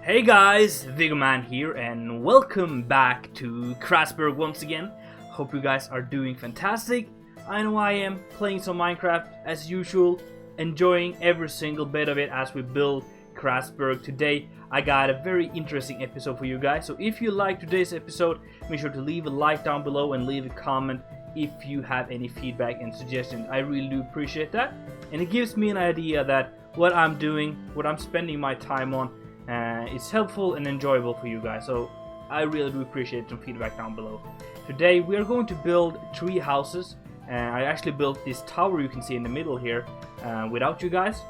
Hey guys, Viggoman here and welcome back to Krasberg once again. Hope you guys are doing fantastic. I know I am, playing some Minecraft as usual, enjoying every single bit of it as we build Krasberg. Today I got a very interesting episode for you guys, so if you like today's episode, make sure to leave a like down below and leave a comment if you have any feedback and suggestions. I really do appreciate that, and it gives me an idea that what I'm doing, what I'm spending my time on, it's helpful and enjoyable for you guys, so I really do appreciate some feedback down below. Today we are going to build 3 houses. I actually built this tower you can see in the middle here without you guys.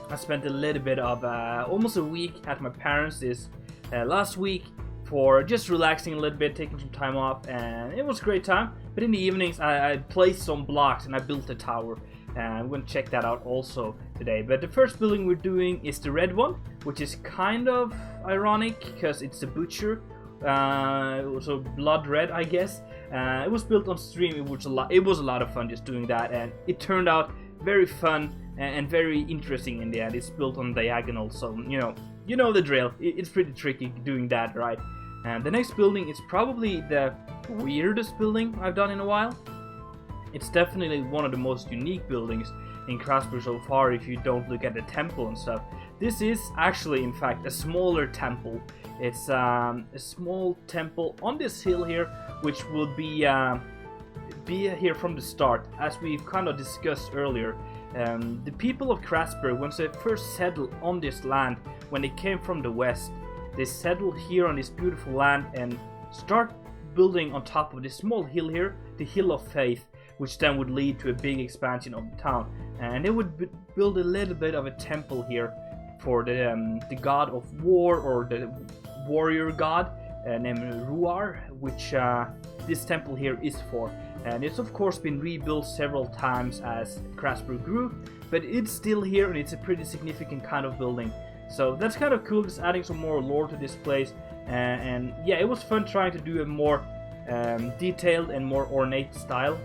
I spent a little bit of almost a week at my parents this last week for just relaxing a little bit, taking some time off, and it was a great time. But in the evenings I placed some blocks and I built a tower. I'm going to check that out also today. But the first building we're doing is the red one, which is kind of ironic because it's a butcher, so blood red, I guess. It was built on stream. It was a lot of fun just doing that, and it turned out very fun and very interesting in the end. It's built on diagonal, so you know the drill. It's pretty tricky doing that, right? And the next building is probably the weirdest building I've done in a while. It's definitely one of the most unique buildings in Krasberg so far if you don't look at the temple and stuff. This is actually, in fact, a smaller temple. It's a small temple on this hill here, which will be here from the start, as we've kind of discussed earlier. The people of Krasberg, once they first settled on this land, when they came from the west, they settled here on this beautiful land and start building on top of this small hill here, the Hill of Faith, which then would lead to a big expansion of the town. And they would build a little bit of a temple here for the god of war, or the warrior god named Ruar, which this temple here is for. And it's of course been rebuilt several times as Krasberg grew, but it's still here and it's a pretty significant kind of building. So that's kind of cool, just adding some more lore to this place. And yeah, it was fun trying to do a more detailed and more ornate style.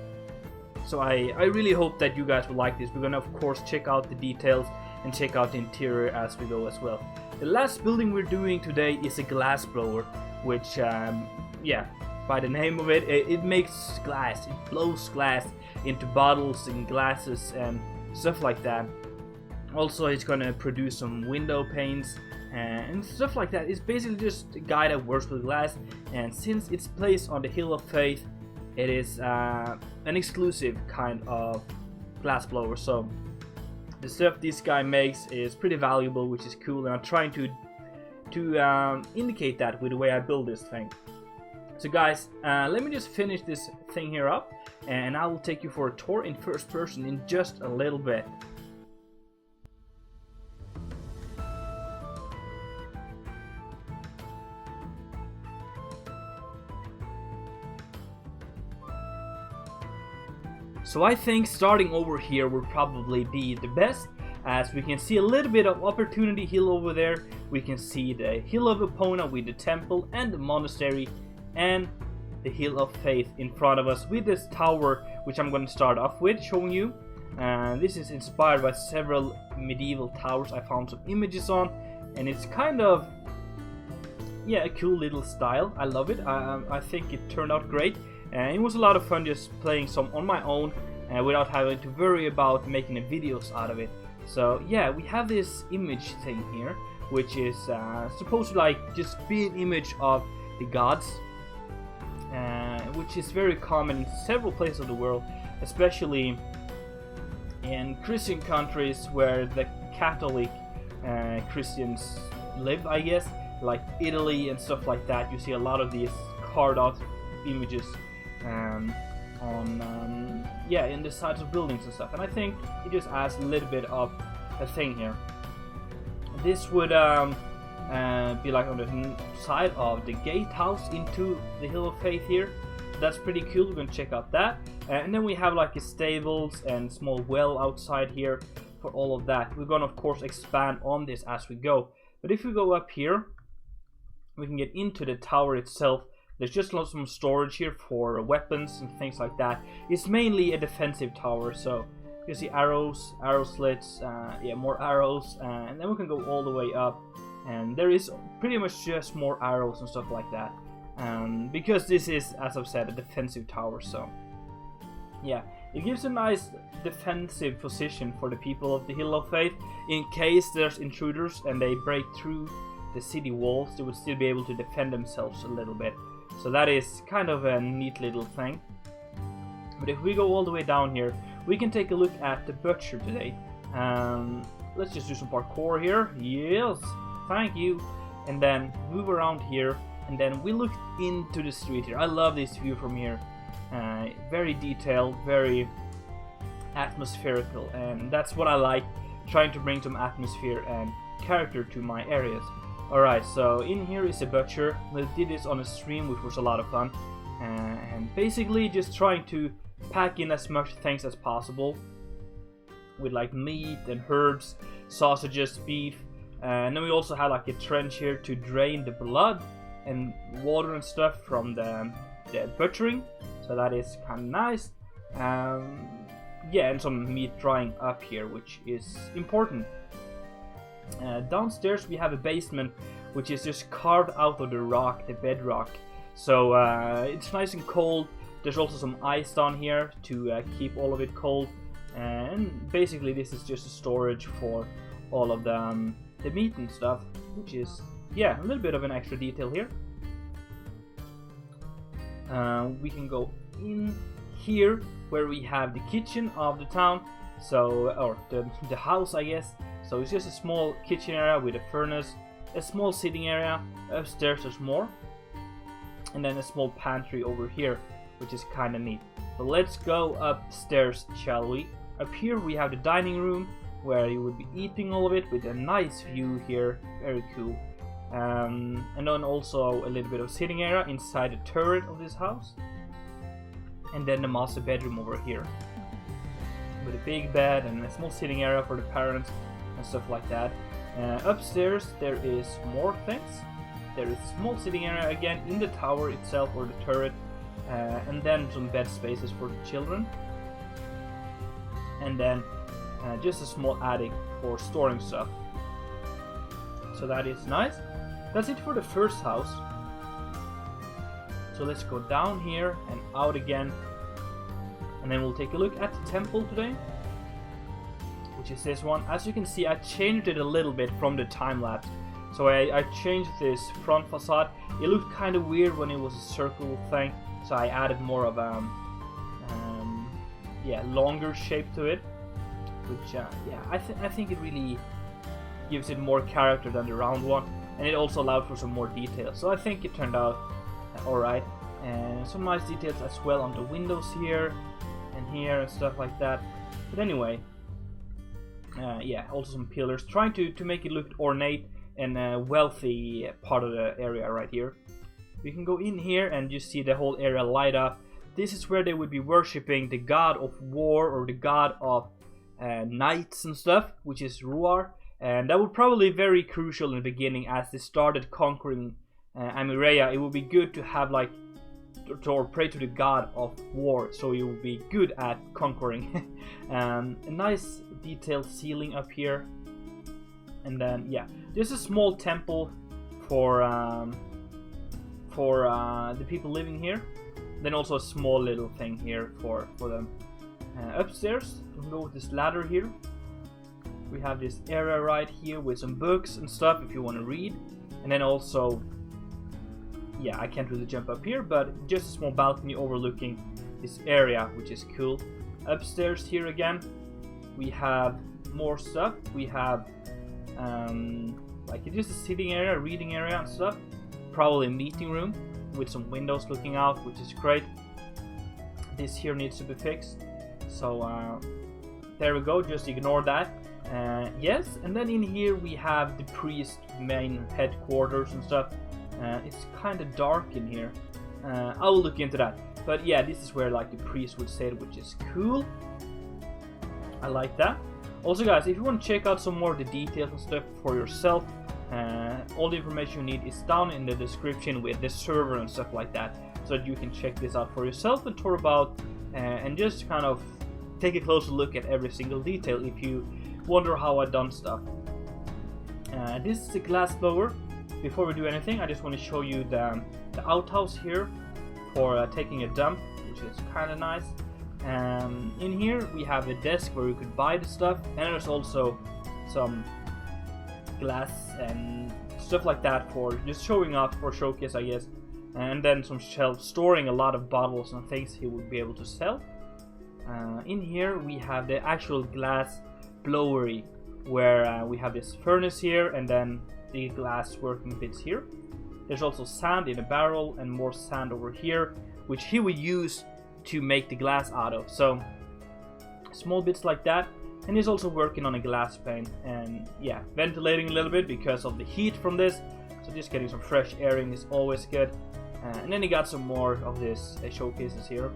So I really hope that you guys will like this. We're gonna of course check out the details and check out the interior as we go as well. The last building we're doing today is a glass blower, which yeah, by the name of it, it makes glass. It blows glass into bottles and glasses and stuff like that. Also, it's gonna produce some window panes and stuff like that. It's basically just a guy that works with glass, and since it's placed on the Hill of Faith, it is an exclusive kind of glass blower. So the stuff this guy makes is pretty valuable, which is cool, and I'm trying to indicate that with the way I build this thing. So guys, let me just finish this thing here up, and I will take you for a tour in first person in just a little bit. So I think starting over here would probably be the best, as we can see a little bit of Opportunity Hill over there. We can see the Hill of Epona with the temple and the monastery, and the Hill of Faith in front of us with this tower, which I'm going to start off with showing you. This is inspired by several medieval towers I found some images on, and it's kind of, yeah, a cool little style. I love it. I think it turned out great. And it was a lot of fun just playing some on my own without having to worry about making videos out of it. So yeah, we have this image thing here, which is supposed to like just be an image of the gods, which is very common in several places of the world, especially in Christian countries where the Catholic Christians live, I guess, like Italy and stuff like that. You see a lot of these carved out images yeah, in the sides of buildings and stuff, and I think it just adds a little bit of a thing here. This would be like on the side of the gatehouse into the Hill of Faith here. That's pretty cool. We're gonna check out that, and then we have like a stables and small well outside here for all of that. We're gonna of course expand on this as we go, but if we go up here, we can get into the tower itself. There's just lots of storage here for weapons and things like that. It's mainly a defensive tower, so you see arrows, arrow slits, yeah, more arrows, and then we can go all the way up and there is pretty much just more arrows and stuff like that, because this is, as I've said, a defensive tower. So yeah, it gives a nice defensive position for the people of the Hill of Faith. In case there's intruders and they break through the city walls, they would still be able to defend themselves a little bit. So that is kind of a neat little thing. But if we go all the way down here, we can take a look at the butcher today. Let's just do some parkour here. Yes, thank you. And then move around here, and then we look into the street here. I love this view from here. Very detailed, very atmospherical, and that's what I like, trying to bring some atmosphere and character to my areas. Alright, so in here is a butcher. We did this on a stream, which was a lot of fun, and basically just trying to pack in as much things as possible with like meat and herbs, sausages, beef, and then we also had like a trench here to drain the blood and water and stuff from the butchering, so that is kind of nice. Yeah, and some meat drying up here, which is important. Downstairs we have a basement which is just carved out of the rock, the bedrock, so it's nice and cold. There's also some ice down here to keep all of it cold, and basically this is just a storage for all of the meat and stuff, which is, yeah, a little bit of an extra detail here. We can go in here where we have the kitchen of the town, so, or the house, I guess. So it's just a small kitchen area with a furnace, a small sitting area. Upstairs there's more, and then a small pantry over here, which is kind of neat. But let's go upstairs, shall we? Up here we have the dining room, where you would be eating all of it, with a nice view here, very cool. And then also a little bit of sitting area inside the turret of this house, and then the master bedroom over here with a big bed and a small sitting area for the parents and stuff like that. Upstairs there is more things. There is a small sitting area again in the tower itself, or the turret, and then some bed spaces for the children, and then just a small attic for storing stuff. So that is nice. That's it for the first house. So let's go down here and out again, and then we'll take a look at the temple today, which is this one. As you can see, I changed it a little bit from the time lapse. So I changed this front facade. It looked kind of weird when it was a circle thing, so I added more of a longer shape to it, which I think it really gives it more character than the round one, and it also allowed for some more detail. So I think it turned out alright, and some nice details as well on the windows here and here and stuff like that. But anyway, yeah, also some pillars, trying to make it look ornate and a wealthy part of the area right here. You can go in here and you see the whole area light up. This is where they would be worshipping the god of war, or the god of knights and stuff, which is Ruar, and that would probably be very crucial in the beginning as they started conquering Amirea. It would be good to have like or pray to the god of war, so you will be good at conquering. A nice detailed ceiling up here, and then yeah, there's a small temple for the people living here. Then also a small little thing here for them. Upstairs, you can go with this ladder here. We have this area right here with some books and stuff if you want to read, and then also, yeah, I can't really jump up here, but just a small balcony overlooking this area, which is cool. Upstairs here again, we have more stuff. We have like just a sitting area, reading area and stuff. Probably a meeting room with some windows looking out, which is great. This here needs to be fixed, so there we go, just ignore that. Yes, and then in here we have the priest main headquarters and stuff. It's kind of dark in here. I will look into that, but yeah, this is where like the priest would sit, which is cool. I like that. Also guys, if you want to check out some more of the details and stuff for yourself, all the information you need is down in the description with the server and stuff like that, so that you can check this out for yourself and tour about, and just kind of take a closer look at every single detail if you wonder how I've done stuff. This is a glass blower. Before we do anything, I just want to show you the outhouse here for taking a dump, which is kind of nice. In here we have a desk where you could buy the stuff, and there's also some glass and stuff like that for just showing off, for showcase, I guess. And then some shelves storing a lot of bottles and things he would be able to sell. In here we have the actual glass blowery, where we have this furnace here and then the glass working bits here. There's also sand in a barrel and more sand over here, which he will use to make the glass out of. So small bits like that. And he's also working on a glass pane and yeah, ventilating a little bit because of the heat from this. So just getting some fresh airing is always good. And then he got some more of this showcases here.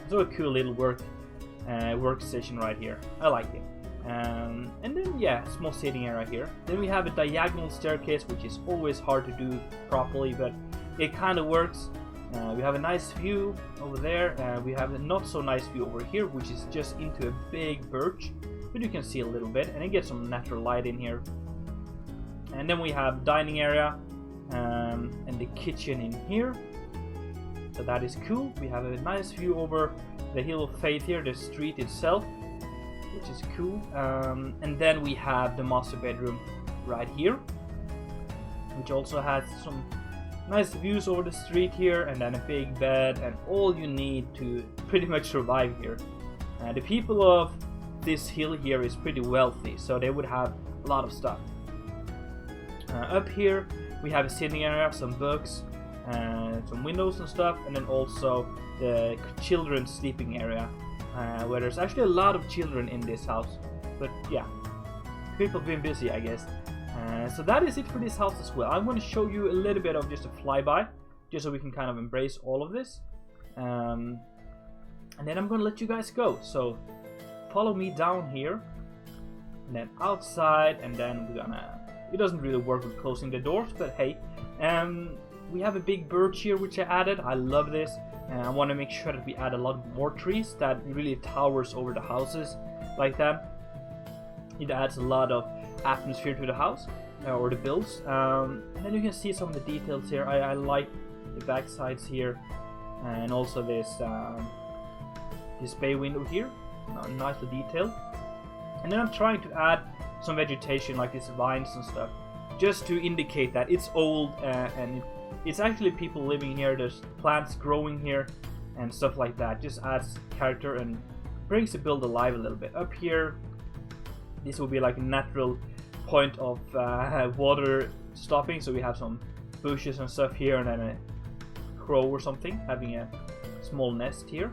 So a cool little workstation right here. I like it. And then yeah, small sitting area here. Then we have a diagonal staircase, which is always hard to do properly, but it kind of works. We have a nice view over there. We have a not so nice view over here, which is just into a big birch, but you can see a little bit, and it gets some natural light in here. And then we have dining area and the kitchen in here. So that is cool. We have a nice view over the Hill of Faith here, the street itself, which is cool. And then we have the master bedroom right here, which also has some nice views over the street here, and then a big bed and all you need to pretty much survive here. The people of this hill here is pretty wealthy, so they would have a lot of stuff. Up here we have a sitting area, some books, some windows and stuff, and then also the children's sleeping area, where there's actually a lot of children in this house. But yeah, people have been busy, I guess. So that is it for this house as well. I'm going to show you a little bit of just a flyby, just so we can kind of embrace all of this. And then I'm going to let you guys go. So follow me down here, and then outside, and then we're gonna... It doesn't really work with closing the doors, but hey. We have a big birch here which I added. I love this. I want to make sure that we add a lot more trees that really towers over the houses like that. It adds a lot of atmosphere to the house or the builds. And then you can see some of the details here. I like the back sides here, and also this bay window here, nice detail. And then I'm trying to add some vegetation like these vines and stuff, just to indicate that it's old and it's actually people living here. There's plants growing here and stuff like that. Just adds character and brings the build alive a little bit. Up here, this will be like a natural point of water stopping, so we have some bushes and stuff here, and then a crow or something having a small nest here.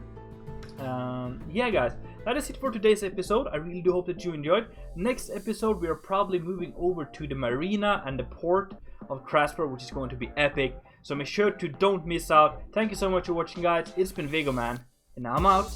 Yeah guys, that is it for today's episode. I really do hope that you enjoyed. Next episode we are probably moving over to the marina and the port of Krasper, which is going to be epic, so make sure to don't miss out. Thank you so much for watching guys. It's been Vegoman, and I'm out.